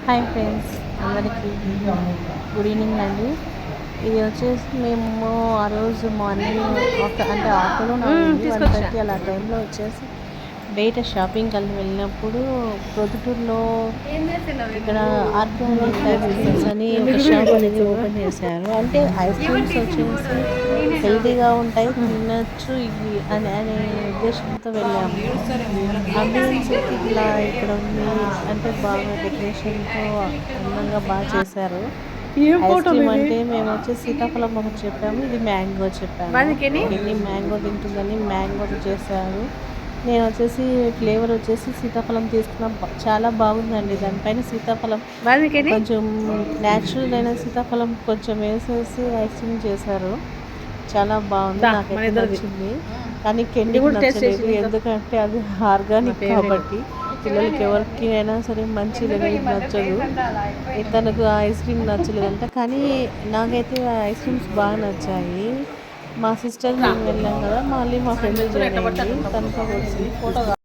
Hi friends, అందరికీ good evening అండి. ఇది వచ్చేసి మేము ఆ రోజు మార్నింగ్ అంటే ఆఫ్టర్నూన్ 1:30 అలా టైంలో వచ్చేసి బయట షాపింగ్ కలిసి వెళ్ళినప్పుడు ప్రొద్దుటూరులో ఇక్కడ ఆర్గానిక్ బిజినెస్ అని ఒక షాప్ అనేది ఓపెన్ చేశారు. అంటే ఐస్ క్రీమ్స్ వచ్చేసి హెల్తీగా ఉంటాయి, తినచ్చు ఇవి అనే ఉద్దేశంతో వెళ్ళాము. అంబియన్స్ ఇలా ఇక్కడ ఉంది, అంటే బాగా డెకరేషన్తో అందంగా బాగా చేశారు. ఐస్ క్రీమ్ అంటే మేము వచ్చేసి సీతాఫలం ఒకటి చెప్పాము, ఇది మ్యాంగో చెప్పాము. మ్యాంగో తింటుందని మ్యాంగో చేశారు. నేను వచ్చేసి ఫ్లేవర్ వచ్చేసి సీతాఫలం తీసుకున్నాం, చాలా బాగుందండి. దానిపైన సీతాఫలం కొంచెం న్యాచురల్ అయిన సీతాఫలం కొంచెం వేసేసి ఐస్ క్రీమ్ చేశారు. చాలా బాగుంది, నాకైతే నచ్చింది. కానీ కెండికి నచ్చలేదు, ఎందుకంటే అది ఆర్గానిక్ కాబట్టి పిల్లలకి ఎవరికైనా సరే మంచిది నచ్చదు. తనకు ఐస్ క్రీమ్ నచ్చలేదంట, కానీ నాకైతే ఐస్ క్రీమ్స్ బాగా నచ్చాయి. మా సిస్టర్ మేము వెళ్ళాం కదా, మళ్ళీ మా ఫ్రెండ్ జాయిన్ అయ్యింది, తనతో కలిసి ఫోటో